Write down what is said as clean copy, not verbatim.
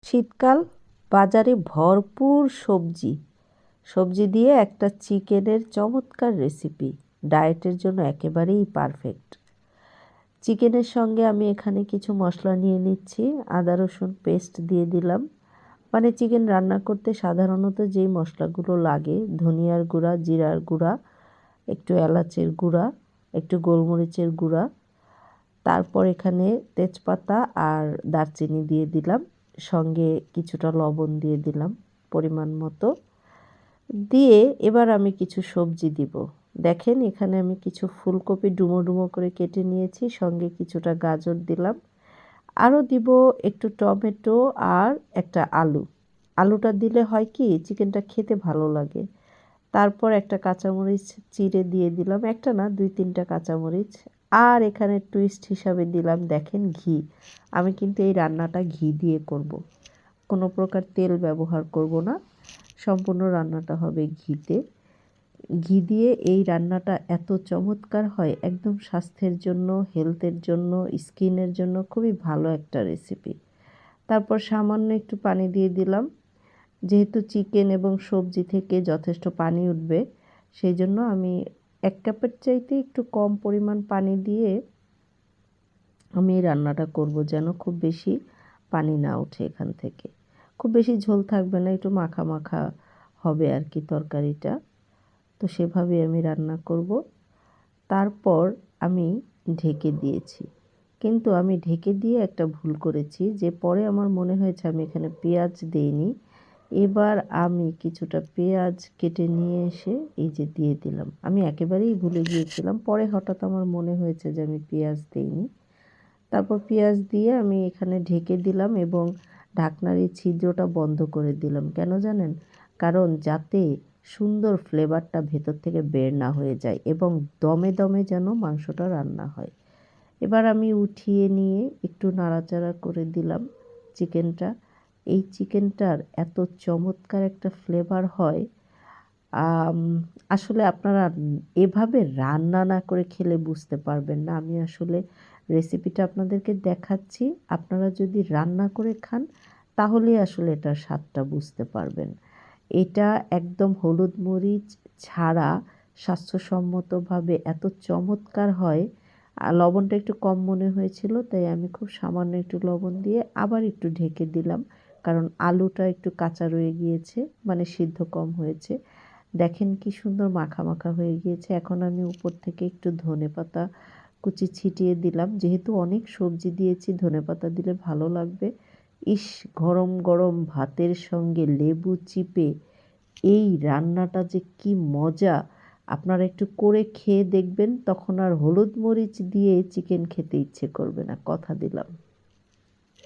শীতকাল, বাজারে ভরপুর সবজি। সবজি দিয়ে একটা চিকেনের চমৎকার রেসিপি, ডায়েটের জন্য একেবারেই পারফেক্ট। চিকেনের সঙ্গে আমি এখানে কিছু মশলা নিয়ে নিচ্ছি। আদা রসুন পেস্ট দিয়ে দিলাম। মানে চিকেন রান্না করতে সাধারণত যেই মশলাগুলো লাগে, ধনিয়ার গুঁড়া, জিরার গুঁড়া, একটু এলাচের গুঁড়া, একটু গোলমরিচের গুঁড়া, তারপর এখানে তেজপাতা আর দারচিনি দিয়ে দিলাম, সঙ্গে কিছুটা লবণ দিয়ে দিলাম পরিমাণ মতো। দিয়ে এবার আমি কিছু সবজি দিব। দেখেন এখানে আমি কিছু ফুলকপি ডুমো ডুমো করে কেটে নিয়েছি, সঙ্গে কিছুটা গাজর দিলাম। আরও দিব একটু টমেটো আর একটা আলু। আলুটা দিলে হয় কি, চিকেনটা খেতে ভালো লাগে। তারপর একটা কাঁচামরিচ চিড়ে দিয়ে দিলাম, একটা না 2-3টা কাঁচামরিচ। আর এখানে টুইস্ট হিসাবে দিলাম দেখেন ঘি। আমি কিন্তু এই রান্নাটা ঘি দিয়ে করব, কোনো প্রকার তেল ব্যবহার করব না, সম্পূর্ণ রান্নাটা হবে ঘিতে। ঘি দিয়ে এই রান্নাটা এত চমৎকার হয়, একদম স্বাস্থ্যের জন্য, হেলথের জন্য, স্কিনের জন্য খুবই ভালো একটা রেসিপি। তারপর সামান্য একটু পানি দিয়ে দিলাম, যেহেতু চিকেন এবং সবজি থেকে যথেষ্ট পানি উঠবে, সেই জন্য আমি 1 কাপের চাইতে একটু কম পরিমাণ পানি দিয়ে আমি এই রান্নাটা করব, যেন খুব বেশি পানি না ওঠে এখান থেকে। খুব বেশি ঝোল থাকবে না, একটু মাখা মাখা হবে আর কি তরকারিটা। তো সেভাবে আমি রান্না করব। তারপর আমি ঢেকে দিয়েছি, কিন্তু আমি ঢেকে দিয়ে একটা ভুল করেছি, যে পরে আমার মনে হয়েছে আমি এখানে পেঁয়াজ দেইনি। এবার আমি কিছুটা পেঁয়াজ কেটে নিয়ে এসে এই যে দিয়ে দিলাম। আমি একেবারেই ভুলে গিয়েছিলাম, পরে হঠাৎ আমার মনে হয়েছে যে আমি পেঁয়াজ দেইনি। তারপর পেঁয়াজ দিয়ে আমি এখানে ঢেকে দিলাম এবং ঢাকনার এই ছিদ্রটা বন্ধ করে দিলাম। কেন জানেন? কারণ যাতে সুন্দর ফ্লেভারটা ভেতর থেকে বের না হয়ে যায় এবং দমে দমে যেন মাংসটা রান্না হয়। এবার আমি উঠিয়ে নিয়ে একটু নাড়াচাড়া করে দিলাম চিকেনটা। এই চিকেনটার এত চমৎকার একটা ফ্লেভার হয়, আসলে আপনারা এভাবে রান্না না করে খেলে বুঝতে পারবেন না। আমি আসলে রেসিপিটা আপনাদেরকে দেখাচ্ছি, আপনারা যদি রান্না করে খান তাহলেই আসলে এটার স্বাদটা বুঝতে পারবেন। এটা একদম হলুদ মরিচ ছাড়া স্বাস্থ্যসম্মতভাবে এত চমৎকার হয়। লবণটা একটু কম মনে হয়েছিল, তাই আমি খুব সামান্য একটু লবণ দিয়ে আবার একটু ঢেকে দিলাম, কারণ আলুটা একটু কাঁচা রয়ে গিয়েছে, মানে সিদ্ধ কম হয়েছে। দেখেন কি সুন্দর মাখা মাখা হয়ে গিয়েছে। এখন আমি উপর থেকে একটু ধনেপাতা কুচি ছিটিয়ে দিলাম, যেহেতু অনেক সবজি দিয়েছি ধনেপাতা দিলে ভালো লাগবে। ইস, গরম গরম ভাতের সঙ্গে লেবু চিপে এই রান্নাটা যে কি মজা! আপনারা একটু করে খেয়ে দেখবেন, তখন আর হলুদ মরিচ দিয়ে চিকেন খেতে ইচ্ছে করবে না, কথা দিলাম।